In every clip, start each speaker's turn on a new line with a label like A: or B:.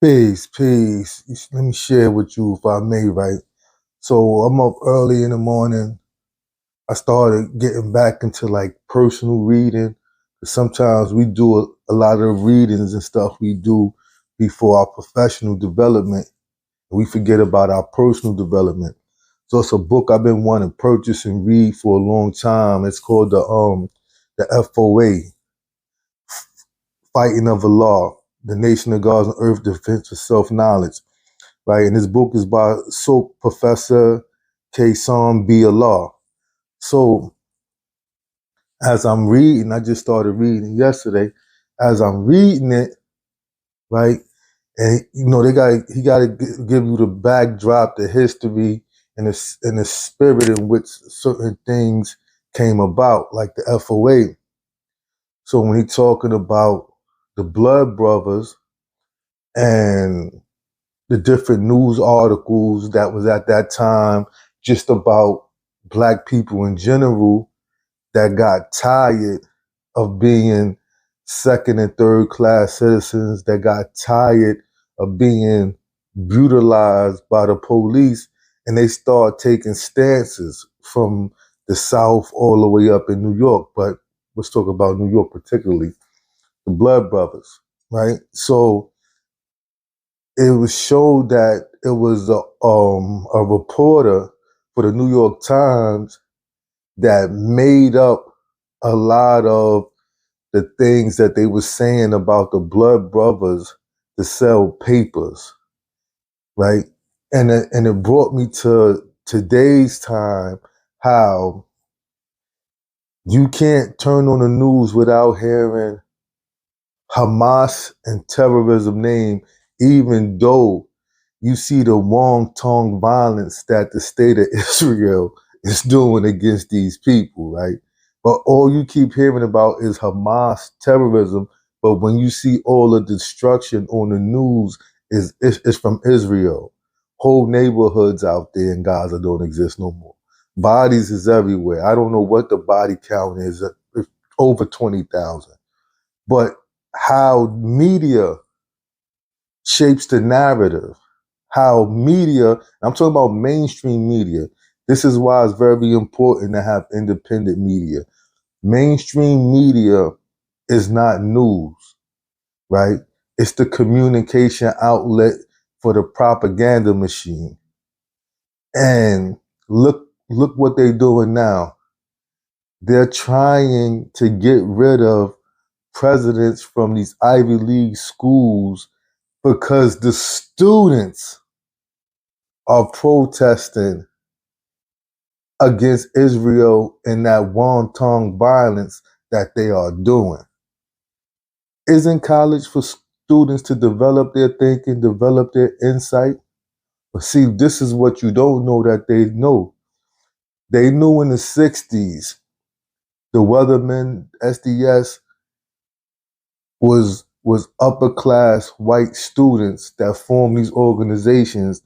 A: Peace, peace. Let me share with you, if I may, right? So I'm up early in the morning. I started getting back into like personal reading. Sometimes we do a lot of readings and stuff we do before our professional development. We forget about our personal development. So it's a book I've been wanting to purchase and read for a long time. It's called the FOA, Fighting of the Law, the Nation of God's on Earth Defense for Self-Knowledge. Right, and this book is by Soke Professor Khashon B. Allah. So as I'm reading, I just started reading yesterday. As I'm reading it, right, and he got to give you the backdrop, the history, and the spirit in which certain things came about, like the FOA. So when he's talking about the Blood Brothers and the different news articles that was at that time just about black people in general that got tired of being second and third class citizens, that got tired of being brutalized by the police, and they start taking stances from the South all the way up in New York. But let's talk about New York particularly, the Blood Brothers, right? So it was showed that it was a reporter for the New York Times that made up a lot of the things that they were saying about the Blood Brothers to sell papers, right? And it brought me to today's time, how you can't turn on the news without hearing Hamas and terrorism name, even though you see the wrong-tongue violence that the state of Israel is doing against these people, right? But all you keep hearing about is Hamas terrorism. But when you see all the destruction on the news, is from Israel. Whole neighborhoods out there in Gaza don't exist no more. Bodies is everywhere. I don't know what the body count is, over 20,000. But how media shapes the narrative, how media, I'm talking about mainstream media. This is why it's very important to have independent media. Mainstream media is not news, right? It's the communication outlet for the propaganda machine. And look what they're doing now. They're trying to get rid of presidents from these Ivy League schools because the students are protesting against Israel and that wanton violence that they are doing. Isn't college for students to develop their thinking, develop their insight? But see, this is what you don't know that they know. They knew in the 60s, the Weathermen, SDS, was upper class white students that formed these organizations,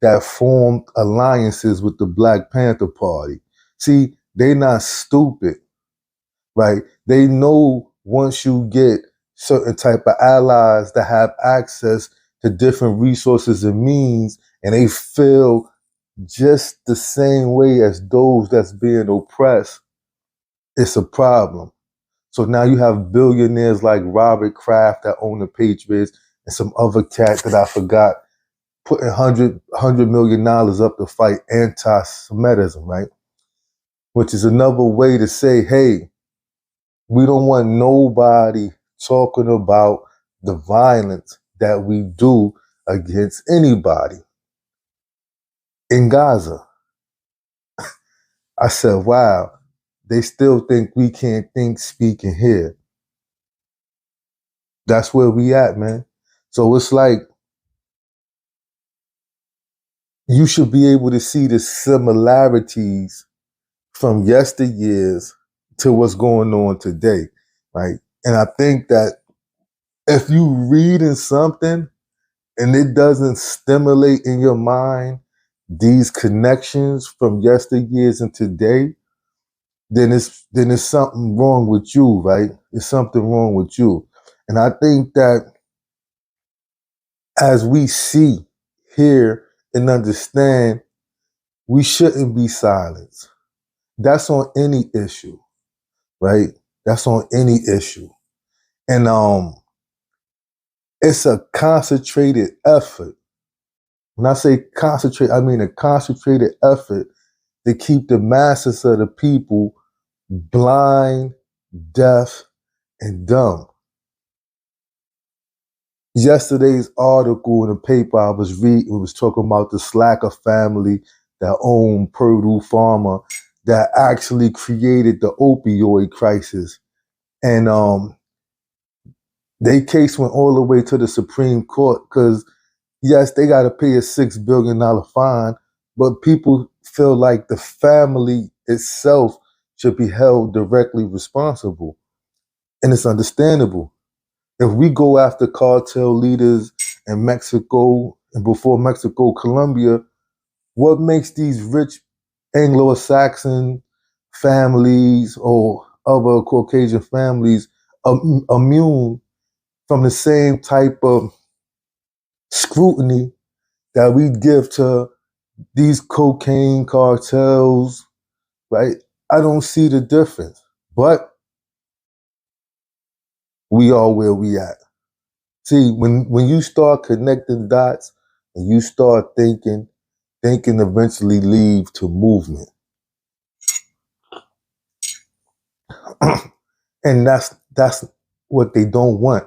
A: that formed alliances with the Black Panther Party. See, they not stupid, right? They know once you get certain type of allies that have access to different resources and means, and they feel just the same way as those that's being oppressed, it's a problem. So now you have billionaires like Robert Kraft that own the Patriots, and some other cat that I forgot, putting $100 million up to fight anti-Semitism, right? Which is another way to say, hey, we don't want nobody talking about the violence that we do against anybody in Gaza. I said, wow, they still think we can't think, speak, and hear. That's where we at, man. So it's like, you should be able to see the similarities from yesteryears to what's going on today, right? And I think that if you reading something and it doesn't stimulate in your mind these connections from yesteryears and today, then it's something wrong with you, right? It's something wrong with you. And I think that as we see, hear, and understand, we shouldn't be silenced. That's on any issue, right? That's on any issue. And it's a concentrated effort. When I say concentrate, I mean a concentrated effort to keep the masses of the people blind, deaf, and dumb. Yesterday's article in the paper I was reading was talking about the Slacker family that owned Purdue Pharma that actually created the opioid crisis. And their case went all the way to the Supreme Court because, yes, they got to pay a $6 billion fine, but people feel like the family itself should be held directly responsible. And it's understandable. If we go after cartel leaders in Mexico and before Mexico, Colombia, what makes these rich Anglo-Saxon families or other Caucasian families immune from the same type of scrutiny that we give to these cocaine cartels, right? I don't see the difference, but we are where we at. See, when you start connecting dots and you start thinking eventually lead to movement. And that's what they don't want.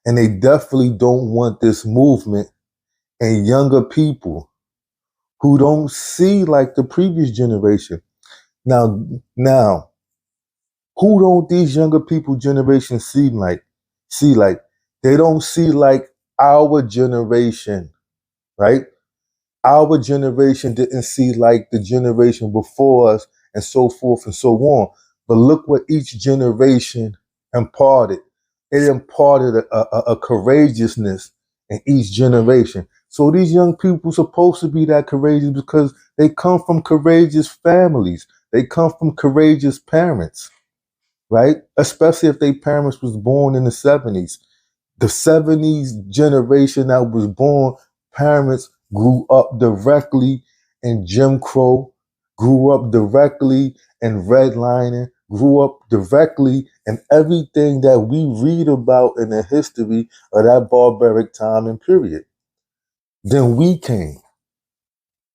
A: And they definitely don't want this movement and younger people who don't see like the previous generation. Now, who don't these younger people generation see like? They don't see like our generation, right? Our generation didn't see like the generation before us and so forth and so on. But look what each generation imparted. It imparted a courageousness in each generation. So these young people supposed to be that courageous because they come from courageous families. They come from courageous parents, right? Especially if their parents was born in the 70s. The 70s generation that was born, parents grew up directly in Jim Crow, grew up directly in redlining, grew up directly in everything that we read about in the history of that barbaric time and period. Then we came.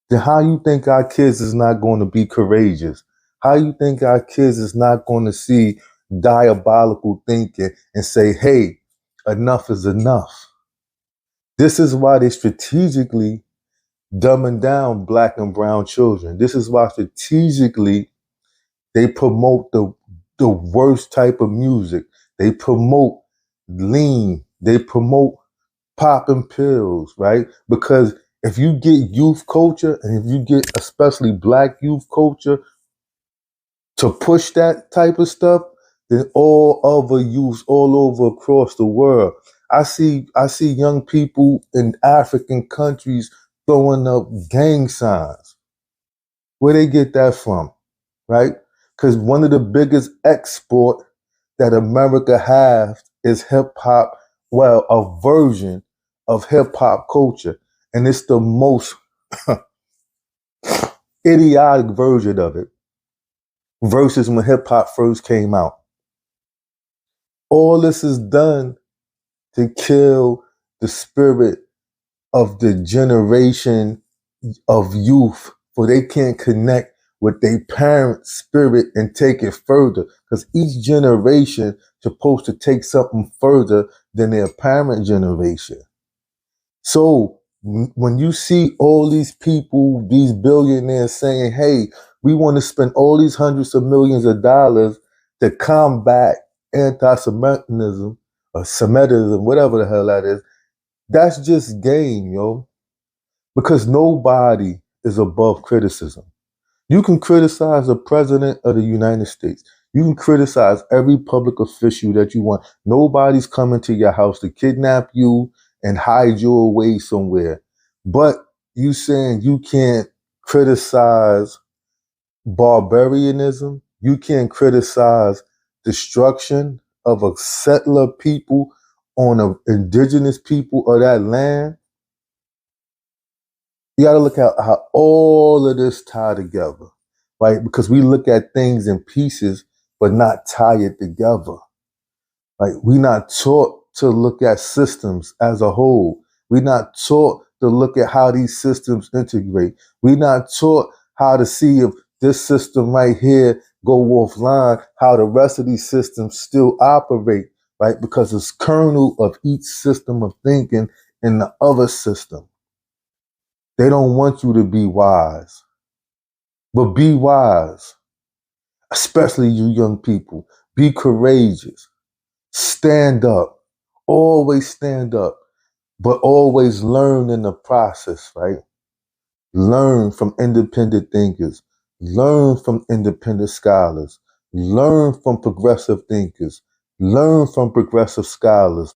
A: Then how you think our kids is not going to be courageous? How you think our kids is not going to see diabolical thinking and say, hey, enough is enough? This is why they strategically dumbing down black and brown children. This is why strategically they promote the worst type of music. They promote lean. They promote popping pills, right? Because if you get youth culture and if you get especially black youth culture to push that type of stuff, then all other youths all over across the world. I see young people in African countries throwing up gang signs. Where they get that from, right? Because one of the biggest export that America has is hip hop, well, a version of hip hop culture. And it's the most idiotic version of it versus when hip hop first came out. All this is done to kill the spirit of the generation of youth, for they can't connect with their parents' spirit and take it further. Because each generation supposed to take something further than their parent generation. So when you see all these people, these billionaires saying, hey, we want to spend all these hundreds of millions of dollars to combat anti-Semitism or Semitism, whatever the hell that is, that's just game, yo. Because nobody is above criticism. You can criticize the president of the United States. You can criticize every public official that you want. Nobody's coming to your house to kidnap you and hide you away somewhere. But you saying you can't criticize barbarianism. You can't criticize destruction of a settler people on an indigenous people of that land. You got to look at how all of this tie together, right? Because we look at things in pieces, but not tie it together. Like we're not taught to look at systems as a whole. We're not taught to look at how these systems integrate. We're not taught how to see if this system right here go offline, how the rest of these systems still operate, right? Because it's kernel of each system of thinking in the other system. They don't want you to be wise, but be wise, especially you young people. Be courageous. Stand up. Always stand up, but always learn in the process, right? Learn from independent thinkers. Learn from independent scholars. Learn from progressive thinkers. Learn from progressive scholars.